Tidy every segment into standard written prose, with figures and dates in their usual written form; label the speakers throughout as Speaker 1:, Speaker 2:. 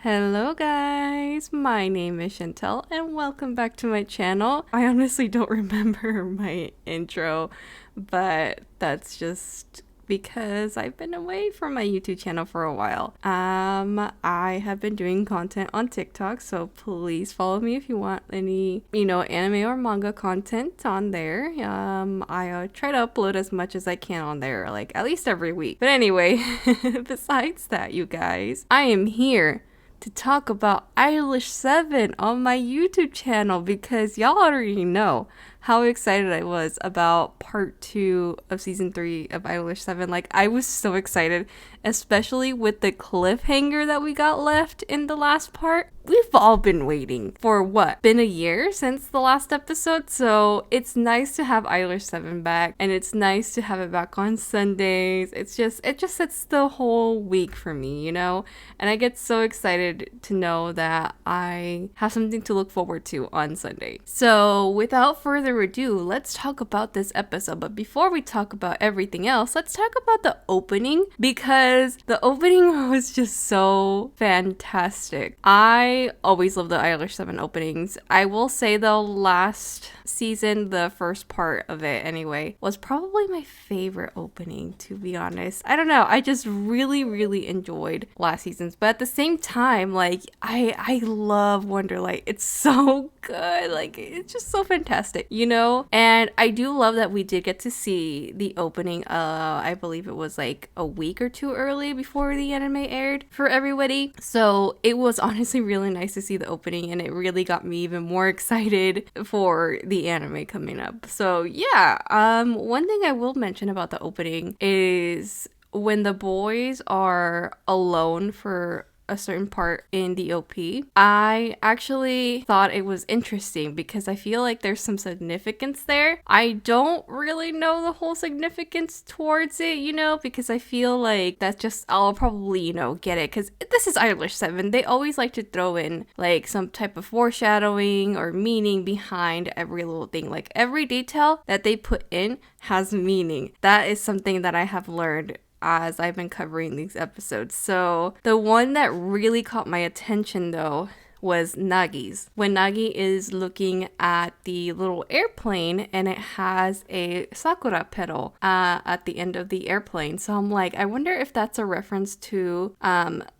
Speaker 1: Hello guys, my name is Chantel and welcome back to my channel. I honestly don't remember my intro, but that's just because I've been away from my YouTube channel for a while. I have been doing content on TikTok, so please follow me if you want any, anime or manga content on there. I try to upload as much as I can on there, like at least every week. But anyway, besides that, you guys, I am here to talk about Idolish7 on my YouTube channel because y'all already know how excited I was about part 2 of season 3 of Idolish7. Like, I was so excited, especially with the cliffhanger that we got left in the last part. We've all been waiting for been a year since the last episode, so it's nice to have Idolish7 back, and it's nice to have it back on Sundays. It just sets the whole week for me, and I get so excited to know that I have something to look forward to on Sunday. So without further ado, let's talk about this episode. But before we talk about everything else, let's talk about the opening, because the opening was just so fantastic. I always love the Idolish7 openings. I will say though, last season, the first part of it anyway, was probably my favorite opening, to be honest. I don't know, I just really enjoyed last season's, but at the same time, like, I love Wonderlight. It's so good, like, it's just so fantastic, and I do love that we did get to see the opening. I believe it was like a week or two early before the anime aired for everybody, so it was honestly really nice to see the opening, and it really got me even more excited for the anime coming up. So yeah, one thing I will mention about the opening is when the boys are alone for a certain part in the OP, I actually thought it was interesting because I feel like there's some significance there. I don't really know the whole significance towards it, because I feel like that's just, I'll probably, get it, because this is Idolish7. They always like to throw in like some type of foreshadowing or meaning behind every little thing. Like, every detail that they put in has meaning. That is something that I have learned as I've been covering these episodes. So the one that really caught my attention though was Nagi's. When Nagi is looking at the little airplane and it has a sakura petal at the end of the airplane. So I'm like, I wonder if that's a reference to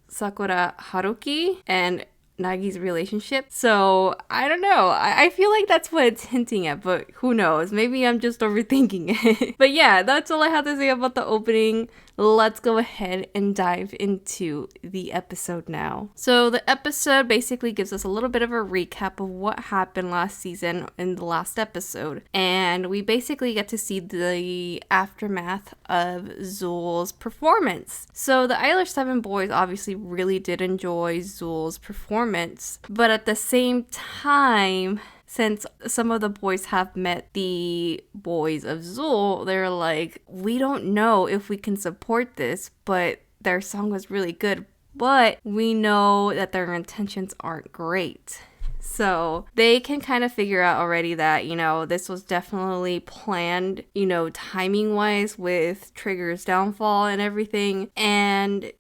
Speaker 1: Sakura Haruki and Nagi's relationship. So I don't know. I feel like that's what it's hinting at, but who knows? Maybe I'm just overthinking it. But yeah, that's all I have to say about the opening. Let's go ahead and dive into the episode now. So the episode basically gives us a little bit of a recap of what happened last season in the last episode. And we basically get to see the aftermath of Zool's performance. So the Idolish7 boys obviously really did enjoy Zool's performance. But at the same time, since some of the boys have met the boys of Zool, they're like, we don't know if we can support this, but their song was really good, but we know that their intentions aren't great. So they can kind of figure out already that, this was definitely planned, timing wise with Trigger's downfall and everything. And,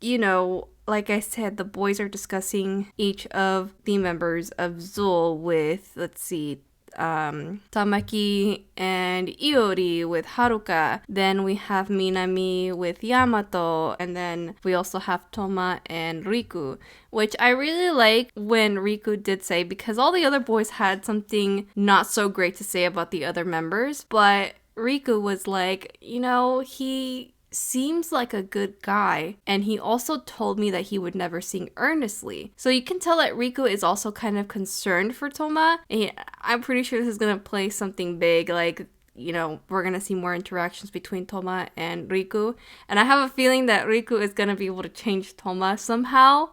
Speaker 1: like I said, the boys are discussing each of the members of Zool with, Tamaki and Iori with Haruka. Then we have Minami with Yamato. And then we also have Toma and Riku, which I really like when Riku did say, because all the other boys had something not so great to say about the other members, but Riku was like, he seems like a good guy, and he also told me that he would never sing earnestly. So you can tell that Riku is also kind of concerned for Toma, and I'm pretty sure this is gonna play something big, like, we're gonna see more interactions between Toma and Riku, and I have a feeling that Riku is gonna be able to change Toma somehow,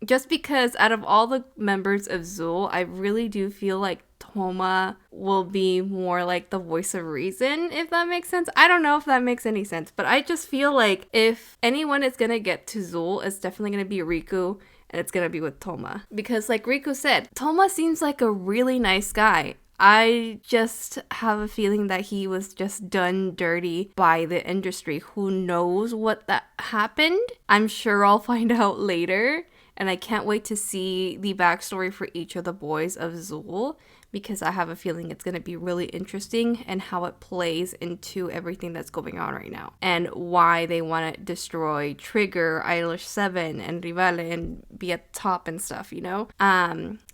Speaker 1: just because out of all the members of Zool, I really do feel like Toma will be more like the voice of reason, if that makes sense. I don't know if that makes any sense, but I just feel like if anyone is gonna get to Zool, it's definitely gonna be Riku, and it's gonna be with Toma. Because like Riku said, Toma seems like a really nice guy. I just have a feeling that he was just done dirty by the industry. Who knows what that happened? I'm sure I'll find out later. And I can't wait to see the backstory for each of the boys of Zool, because I have a feeling it's going to be really interesting and how it plays into everything that's going on right now and why they want to destroy Trigger, Idolish7, and Rivalry and be at the top and stuff, you know?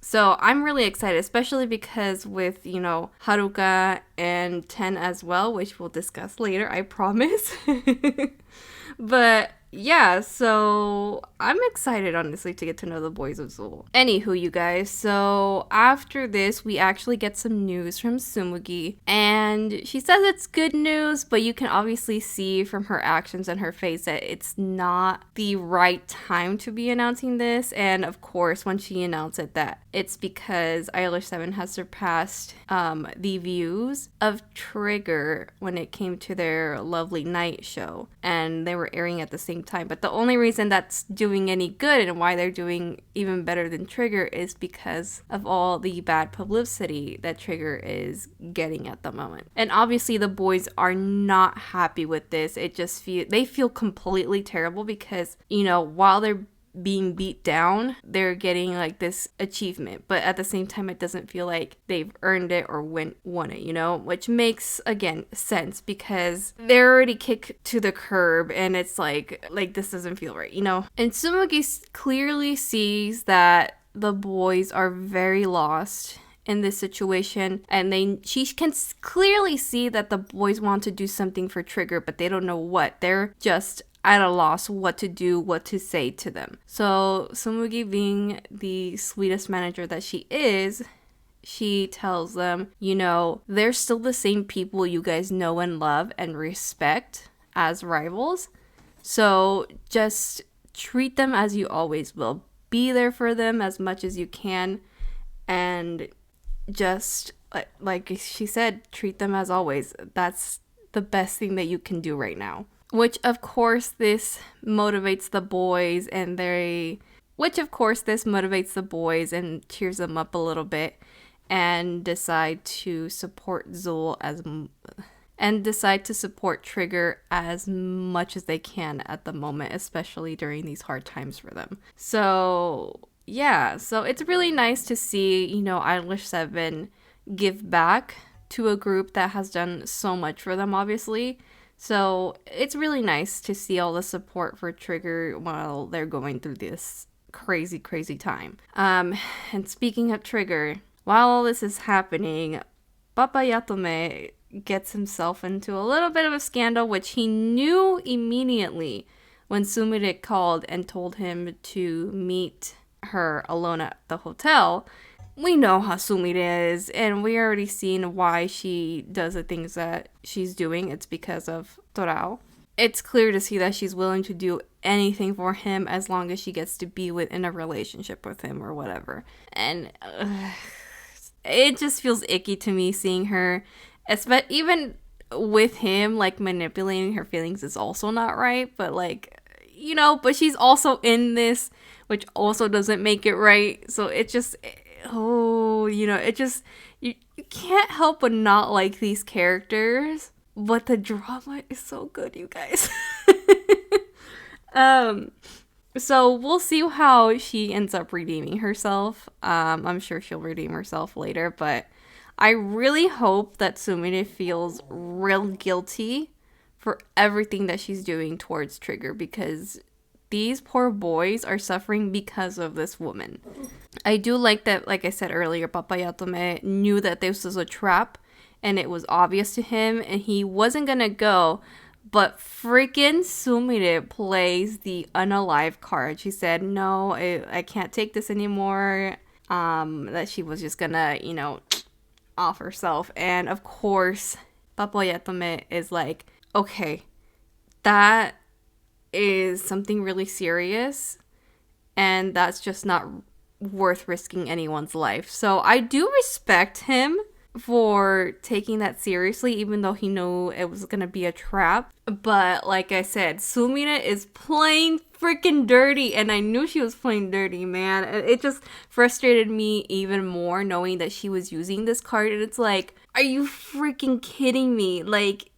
Speaker 1: So I'm really excited, especially because with, you know, Haruka and Ten as well, which we'll discuss later, I promise. But yeah, so I'm excited, honestly, to get to know the boys of Zool. Anywho, you guys, so after this, we actually get some news from Tsumugi, and she says it's good news, but you can obviously see from her actions and her face that it's not the right time to be announcing this. And of course, when she announced it, that it's because Idolish7 has surpassed the views of Trigger when it came to their lovely night show, and they were airing at the same time. But the only reason that's doing any good and why they're doing even better than Trigger is because of all the bad publicity that Trigger is getting at the moment. And obviously the boys are not happy with this. They feel completely terrible because, you know, while they're being beat down, they're getting like this achievement, but at the same time it doesn't feel like they've earned it or won it, you know, which makes, again, sense because they're already kicked to the curb and it's like this doesn't feel right, you know. And Tsumugi clearly sees that the boys are very lost in this situation, and she can clearly see that the boys want to do something for Trigger, but they don't know what. They're just at a loss what to do, what to say to them. So Tsumugi, being the sweetest manager that she is, she tells them, you know, they're still the same people you guys know and love and respect as rivals. So just treat them as you always will. Be there for them as much as you can, and just like she said, treat them as always. That's the best thing that you can do right now. Which of course this motivates the boys and cheers them up a little bit, and decide to support Zool and decide to support Trigger as much as they can at the moment, especially during these hard times for them. So yeah, so it's really nice to see, you know, Idolish7 give back to a group that has done so much for them, obviously. So it's really nice to see all the support for Trigger while they're going through this crazy, crazy time. And speaking of Trigger, while all this is happening, Papa Yatome gets himself into a little bit of a scandal, which he knew immediately when Sumire called and told him to meet her alone at the hotel. We know how Sumire is, and we already seen why she does the things that she's doing. It's because of Torao. It's clear to see that she's willing to do anything for him as long as she gets to be in a relationship with him or whatever. And it just feels icky to me seeing her, even with him, like, manipulating her feelings is also not right. But, like, you know, but she's also in this, which also doesn't make it right. So it just... you know, it just, you can't help but not like these characters, but the drama is so good, you guys. So we'll see how she ends up redeeming herself. I'm sure she'll redeem herself later, but I really hope that Sumire feels real guilty for everything that she's doing towards Trigger, because these poor boys are suffering because of this woman. I do like that, like I said earlier, Papa Yatome knew that this was a trap, and it was obvious to him, and he wasn't gonna go, but freaking Sumire plays the unalive card. She said, no, I can't take this anymore, that she was just gonna, you know, off herself. And of course, Papa Yatome is like, okay, that is something really serious, and that's just not worth risking anyone's life. So I do respect him for taking that seriously, even though he knew it was gonna be a trap. But like I said, Sumire is playing freaking dirty, and I knew she was playing dirty, man. It just frustrated me even more knowing that she was using this card, and it's like, are you freaking kidding me? Like,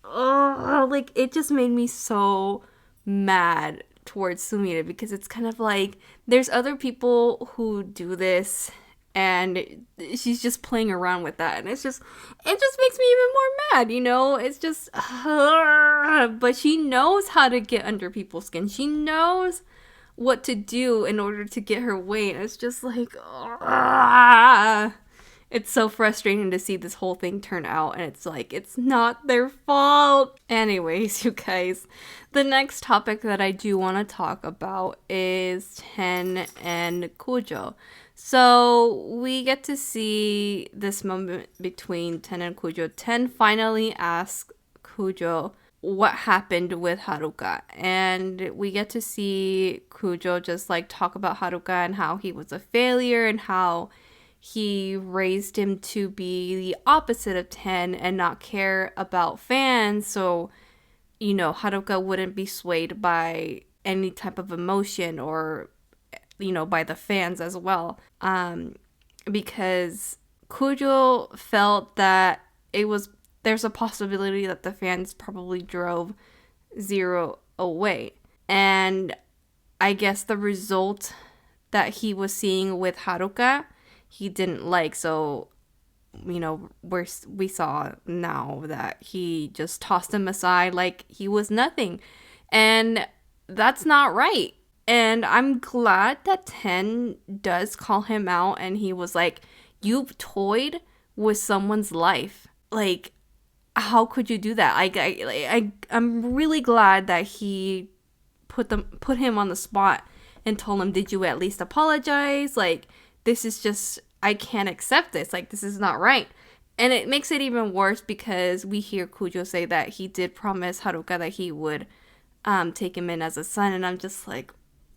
Speaker 1: oh, like, it just made me so mad towards Sumire, because it's kind of like there's other people who do this and she's just playing around with that, and it just makes me even more mad, you know? It's just but she knows how to get under people's skin. She knows what to do in order to get her way, and it's just like it's so frustrating to see this whole thing turn out, and it's like, it's not their fault. Anyways, you guys, the next topic that I do want to talk about is Ten and Cujo. So we get to see this moment between Ten and Cujo. Ten finally asks Cujo what happened with Haruka, and we get to see Cujo just like talk about Haruka and how he was a failure and how he raised him to be the opposite of Ten and not care about fans, so, you know, Haruka wouldn't be swayed by any type of emotion or, you know, by the fans as well. Because Cujo felt that there's a possibility that the fans probably drove Zero away. And I guess the result that he was seeing with Haruka, he didn't like. So, you know, we saw now that he just tossed him aside like he was nothing. And that's not right. And I'm glad that Ten does call him out, and he was like, you've toyed with someone's life. Like, how could you do that? I'm really glad that he put him on the spot and told him, did you at least apologize? Like, this is just, I can't accept this. Like, this is not right. And it makes it even worse because we hear Cujo say that he did promise Haruka that he would take him in as a son. And I'm just like,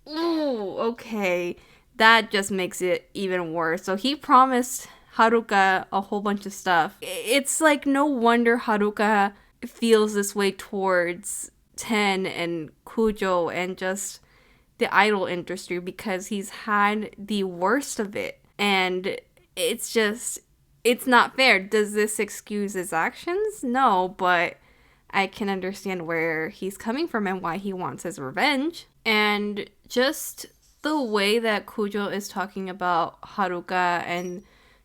Speaker 1: oh, okay. That just makes it even worse. So he promised Haruka a whole bunch of stuff. It's like no wonder Haruka feels this way towards Ten and Cujo and just the idol industry, because he's had the worst of it. And it's not fair. Does this excuse his actions? No, but I can understand where he's coming from and why he wants his revenge. And just the way that Cujo is talking about Haruka and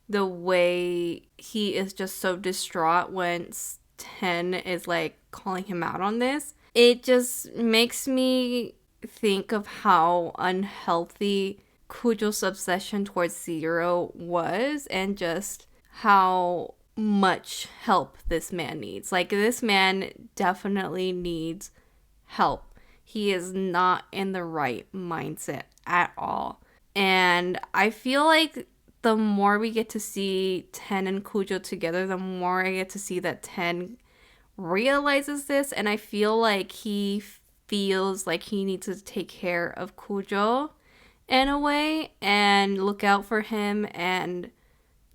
Speaker 1: the way he is just so distraught when Ten is like calling him out on this, it just makes me think of how unhealthy Cujo's obsession towards Zero was, and just how much help this man needs. Like, this man definitely needs help. He is not in the right mindset at all. And I feel like the more we get to see Ten and Cujo together, the more I get to see that Ten realizes this, and I feel like he feels like he needs to take care of Cujo in a way and look out for him and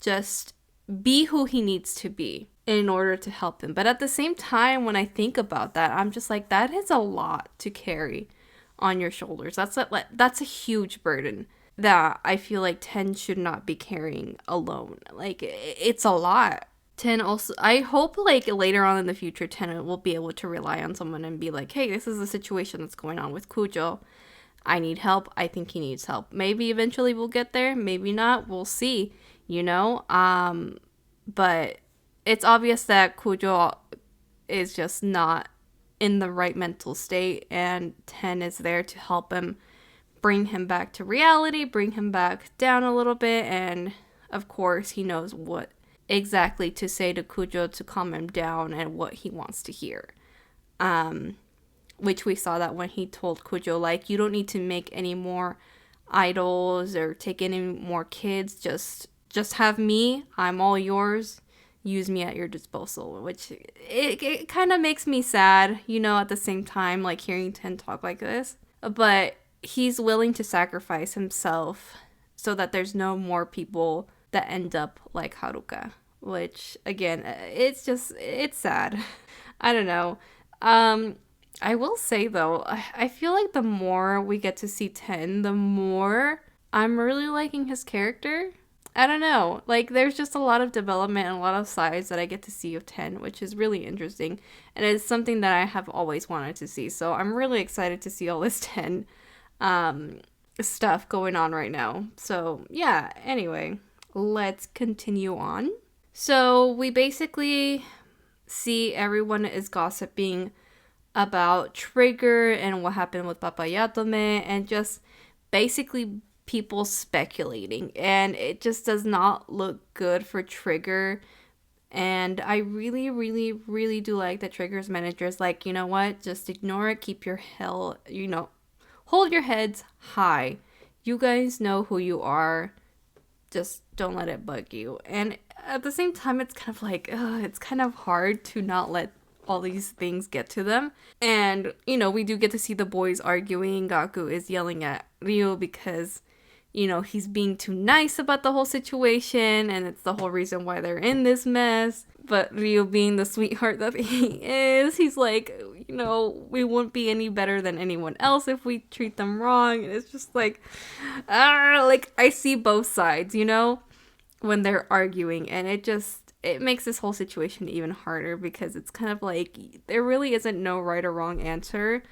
Speaker 1: just be who he needs to be in order to help him. But at the same time, when I think about that, I'm just like, that is a lot to carry on your shoulders. That's a huge burden that I feel like Ten should not be carrying alone. Like, it's a lot. Ten also, I hope like later on in the future, Ten will be able to rely on someone and be like, hey, this is the situation that's going on with Cujo. I need help. I think he needs help. Maybe eventually we'll get there. Maybe not. We'll see, you know? But it's obvious that Cujo is just not in the right mental state, and Ten is there to help him, bring him back to reality, bring him back down a little bit, and of course he knows what exactly to say to Cujo to calm him down and what he wants to hear. Which we saw that when he told Cujo, like, you don't need to make any more idols or take any more kids, just have me, I'm all yours, use me at your disposal. Which it kind of makes me sad, you know, at the same time, like, hearing Ten talk like this. But he's willing to sacrifice himself so that there's no more people that end up like Haruka. Which, again, it's sad. I don't know. I will say, though, I feel like the more we get to see Ten, the more I'm really liking his character. I don't know. Like, there's just a lot of development and a lot of sides that I get to see of 10, which is really interesting. And it's something that I have always wanted to see. So I'm really excited to see all this 10 stuff going on right now. So, yeah, anyway, let's continue on. So, we basically see everyone is gossiping about Trigger and what happened with Papayatome and just basically people speculating, and it just does not look good for Trigger. And I really do like that Trigger's manager is like, you know what, just ignore it, keep your hell, hold your heads high. You guys know who you are, just don't let it bug you. And at the same time, it's kind of like, it's kind of hard to not let all these things get to them. And we do get to see the boys arguing. Gaku is yelling at Ryu because he's being too nice about the whole situation, and it's the whole reason why they're in this mess. But Ryu, being the sweetheart that he is, he's like, we wouldn't be any better than anyone else if we treat them wrong. And it's just like, I see both sides, when they're arguing, and it makes this whole situation even harder because it's kind of like there really isn't no right or wrong answer.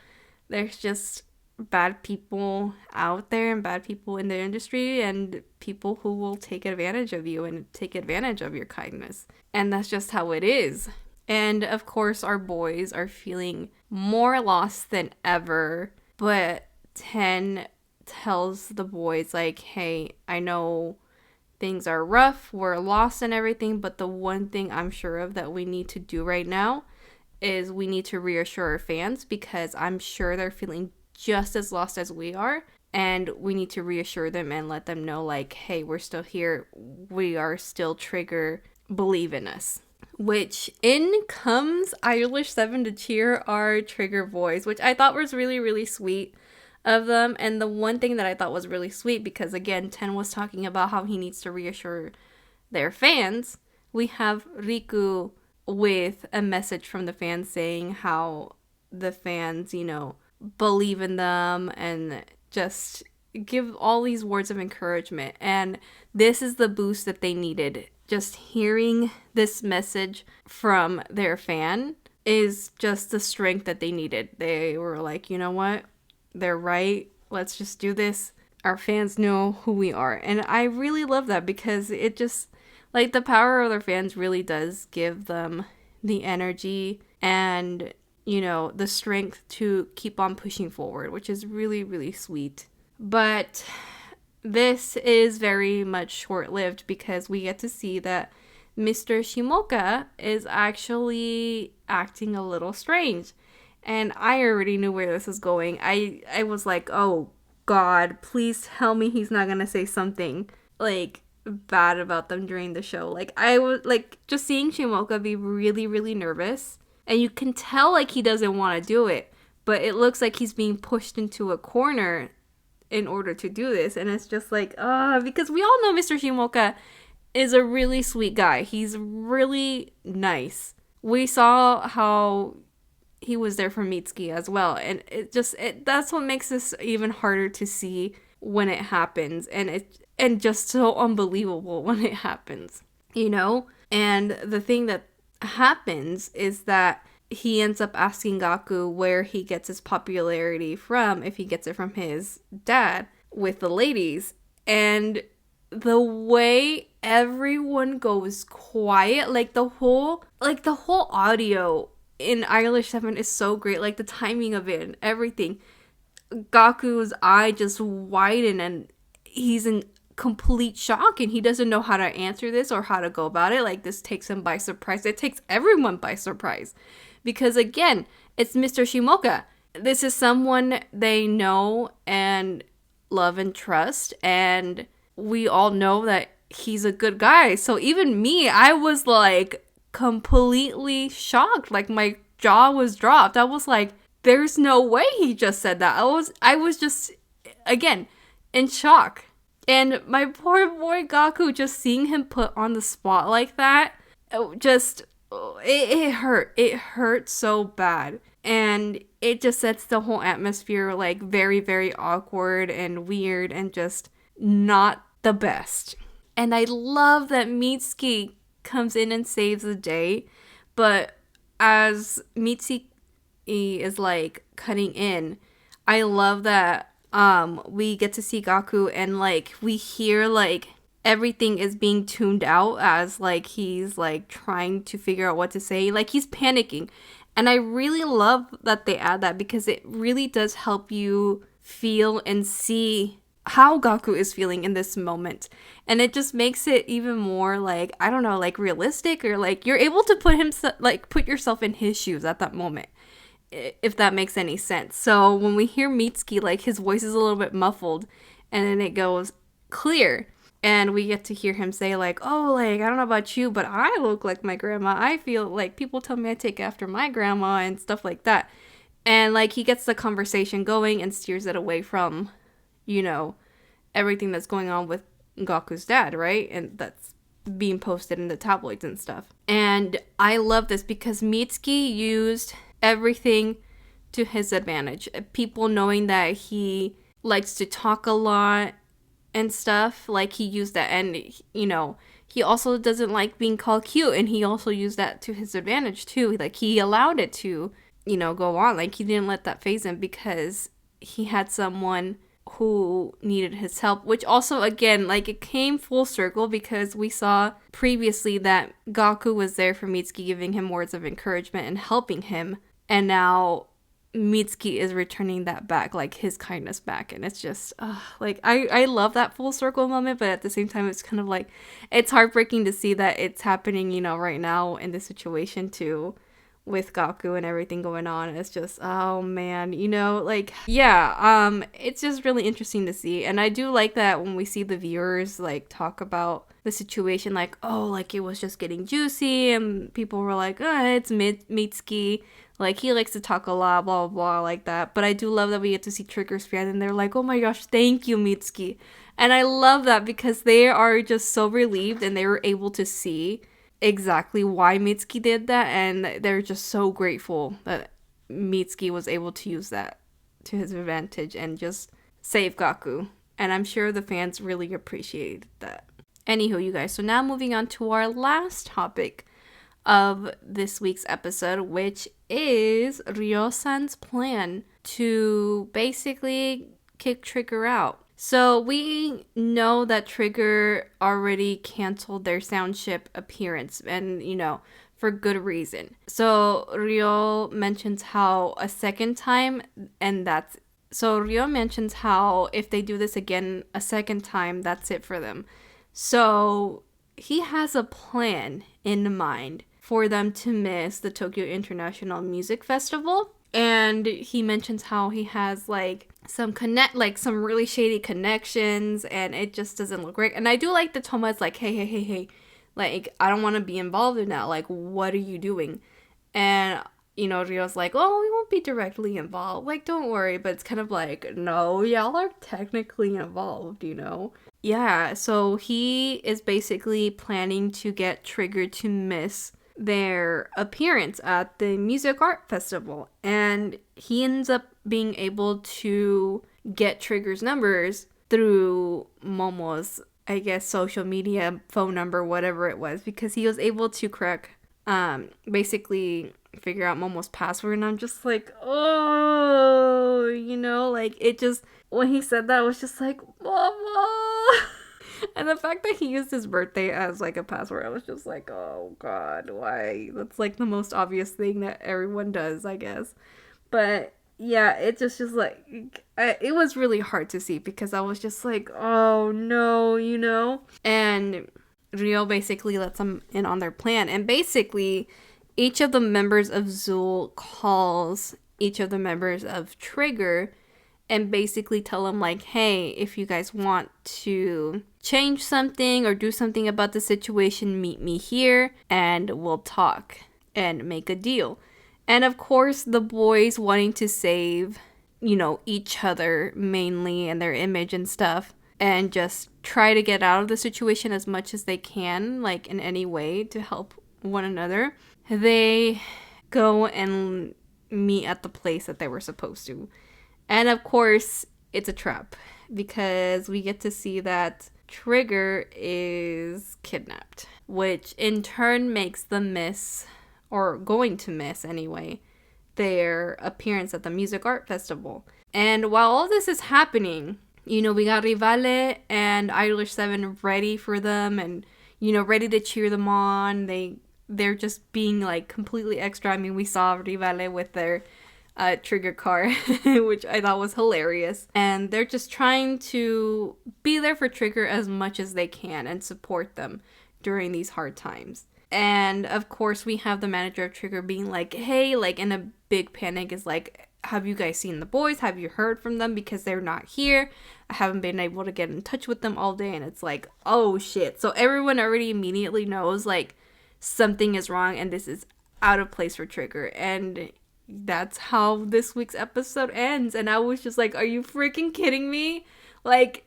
Speaker 1: There's just bad people out there and bad people in the industry and people who will take advantage of you and take advantage of your kindness. And that's just how it is. And of course, our boys are feeling more lost than ever. But 10 tells the boys, like, hey, I know things are rough, we're lost and everything, but the one thing I'm sure of that we need to do right now is we need to reassure our fans, because I'm sure they're feeling just as lost as we are, and we need to reassure them and let them know, like, hey, we're still here, we are still Trigger, believe in us. Which in comes Idolish7 to cheer our Trigger boys, which I thought was really sweet of them. And the one thing that I thought was really sweet, because again, 10 was talking about how he needs to reassure their fans, we have Riku with a message from the fans saying how the fans, believe in them and just give all these words of encouragement. And this is the boost that they needed. Just hearing this message from their fan is just the strength that they needed. They were like, you know what? They're right. Let's just do this. Our fans know who we are. And I really love that, because it just, like, the power of their fans really does give them the energy and, the strength to keep on pushing forward, which is really sweet. But this is very much short-lived, because we get to see that Mr. Shimoka is actually acting a little strange. And I already knew where this was going. I was like, oh God, please tell me he's not gonna say something like bad about them during the show. Like, I was like, just seeing Shimoka be really nervous, and you can tell like he doesn't want to do it, but it looks like he's being pushed into a corner in order to do this. And it's just like, because we all know Mr. Shimoka is a really sweet guy. He's really nice. We saw how he was there for Mitsuki as well, and that's what makes this even harder to see when it happens, and just so unbelievable when it happens, And the thing that happens is that he ends up asking Gaku where he gets his popularity from, if he gets it from his dad with the ladies. And the way everyone goes quiet, like the whole audio in Idolish7 is so great, like the timing of it and everything. Gaku's eye just widen, and he's in complete shock, and he doesn't know how to answer this or how to go about it. Like, this takes him by surprise. It takes everyone by surprise, because again, it's Mr. Shimoka. This is someone they know and love and trust, and we all know that he's a good guy. So even me, I was like completely shocked. Like, my jaw was dropped. I was like, there's no way he just said that. I was just, again, in shock. And my poor boy Gaku, just seeing him put on the spot like that, it hurt. It hurt so bad. And it just sets the whole atmosphere like very awkward and weird and just not the best. And I love that Mitsuki comes in and saves the day. But as Mitsuki is like cutting in, I love that we get to see Gaku and like we hear like everything is being tuned out as like he's like trying to figure out what to say. Like he's panicking. And I really love that they add that because it really does help you feel and see how Gaku is feeling in this moment. And it just makes it even more like, I don't know, like realistic, or like you're able to put yourself in his shoes at that moment, if that makes any sense. So when we hear Mitsuki, like his voice is a little bit muffled and then it goes clear. And we get to hear him say like, oh, like, I don't know about you, but I look like my grandma. I feel like people tell me I take after my grandma and stuff like that. And like he gets the conversation going and steers it away from, you know, everything that's going on with Gaku's dad, right? And that's being posted in the tabloids and stuff. And I love this because Mitsuki used everything to his advantage. People knowing that he likes to talk a lot and stuff, like he used that. And you know, he also doesn't like being called cute, and he also used that to his advantage too. Like he allowed it to, you know, go on. Like he didn't let that phase him because he had someone who needed his help, which also again, like it came full circle because we saw previously that Gaku was there for Mitsuki, giving him words of encouragement and helping him, and now Mitsuki is returning that back, like his kindness back. And it's just like I love that full circle moment, but at the same time it's kind of like it's heartbreaking to see that it's happening, you know, right now in this situation too, with Gaku and everything going on. It's just, oh man, you know, like, yeah, it's just really interesting to see. And I do like that when we see the viewers like talk about the situation, like, oh, like it was just getting juicy, and people were like, oh, it's Mitsuki, like he likes to talk a lot, blah blah blah, like that. But I do love that we get to see Trigger's fan and they're like, oh my gosh, thank you, Mitsuki. And I love that because they are just so relieved and they were able to see exactly why Mitsuki did that, and they're just so grateful that Mitsuki was able to use that to his advantage and just save Gaku. And I'm sure the fans really appreciated that. Anywho, you guys, so now moving on to our last topic of this week's episode, which is Ryo-san's plan to basically kick Trigger out. So we know that Trigger already canceled their soundship appearance, and you know, for good reason. So Ryo mentions how a second time, so Ryo mentions how if they do this again a second time, that's it for them. So he has a plan in mind for them to miss the Tokyo International Music Festival. And he mentions how he has like some really shady connections, and it just doesn't look right. And I do like that Toma is like, hey, like I don't want to be involved in that. Like, what are you doing? And you know, Ryo's like, oh, we won't be directly involved. Like, don't worry. But it's kind of like, no, y'all are technically involved, you know? Yeah, so he is basically planning to get Trigger to miss their appearance at the Music Art Festival, and he ends up being able to get Trigger's numbers through Momo's, I guess, social media phone number, whatever it was, because he was able to crack, basically figure out Momo's password. And I'm just like, oh, you know, like it just, when he said that, I was just like, Momo. And the fact that he used his birthday as like a password, I was just like, oh god, why? That's like the most obvious thing that everyone does, I guess. But yeah, it just like, it was really hard to see because I was just like, oh no, you know? And Ryo basically lets them in on their plan. And basically, each of the members of Zool calls each of the members of Trigger and basically tell them like, hey, if you guys want to change something or do something about the situation, meet me here and we'll talk and make a deal. And of course, the boys wanting to save, you know, each other mainly and their image and stuff, and just try to get out of the situation as much as they can, like in any way to help one another. They go and meet at the place that they were supposed to. And of course, it's a trap because we get to see that Trigger is kidnapped, which in turn makes them miss, or going to miss anyway, their appearance at the Music Art Festival. And while all this is happening, we got Rivale and Idolish7 ready for them and, ready to cheer them on. They're just being like completely extra. I mean, we saw Rivale with their Trigger car, which I thought was hilarious. And they're just trying to be there for Trigger as much as they can and support them during these hard times. And of course, we have the manager of Trigger being like, hey, like in a big panic, is like, have you guys seen the boys? Have you heard from them? Because they're not here. I haven't been able to get in touch with them all day. And it's like, oh shit. So everyone already immediately knows like something is wrong and this is out of place for Trigger. And that's how this week's episode ends. And I was just like, are you freaking kidding me? Like,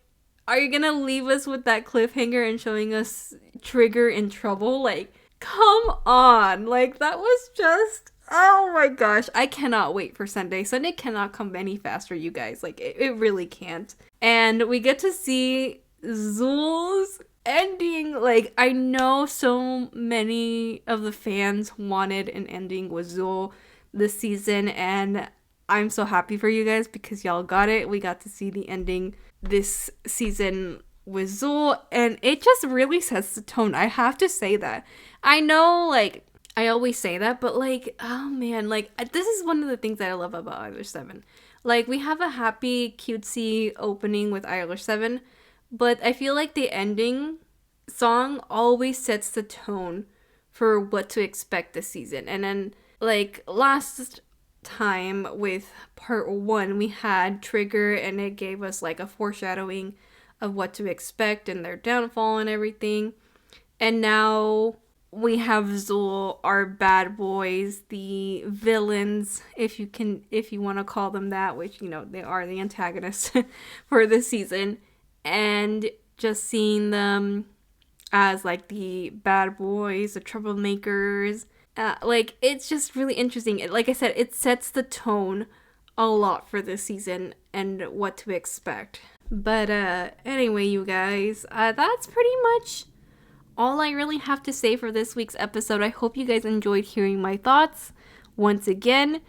Speaker 1: are you gonna leave us with that cliffhanger and showing us Trigger in trouble? Like, come on. Like, that was just, oh my gosh. I cannot wait for Sunday. Sunday cannot come any faster, you guys. Like, it really can't. And we get to see Zool's ending. Like, I know so many of the fans wanted an ending with Zool this season, and I'm so happy for you guys because y'all got it. We got to see the ending this season with Zool, and it just really sets the tone. I have to say that. I know, like, I always say that, but like, oh man, like, this is one of the things that I love about Idolish7. Like, we have a happy, cutesy opening with Idolish7, but I feel like the ending song always sets the tone for what to expect this season. And then, like, last time with part 1, we had Trigger, and it gave us like a foreshadowing of what to expect and their downfall and everything. And now we have Zool, our bad boys, the villains, if you want to call them that, which, they are the antagonists for this season. And just seeing them as like the bad boys, the troublemakers, like, it's just really interesting. Like I said, it sets the tone a lot for this season and what to expect. But anyway, you guys, that's pretty much all I really have to say for this week's episode. I hope you guys enjoyed hearing my thoughts once again.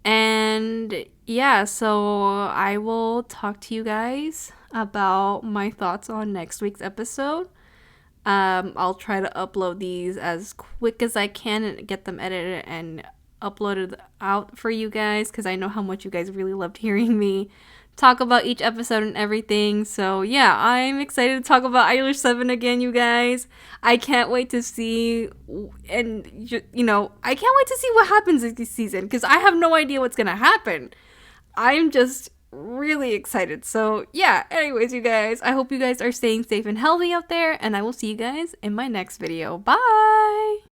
Speaker 1: And yeah, so I will talk to you guys about my thoughts on next week's episode. I'll try to upload these as quick as I can and get them edited and uploaded out for you guys, because I know how much you guys really loved hearing me talk about each episode and everything. So yeah, I'm excited to talk about Idolish7 again, you guys. I can't wait to see, and I can't wait to see what happens this season, because I have no idea what's gonna happen. I'm just really excited. So yeah, anyways, you guys, I hope you guys are staying safe and healthy out there, and I will see you guys in my next video. Bye!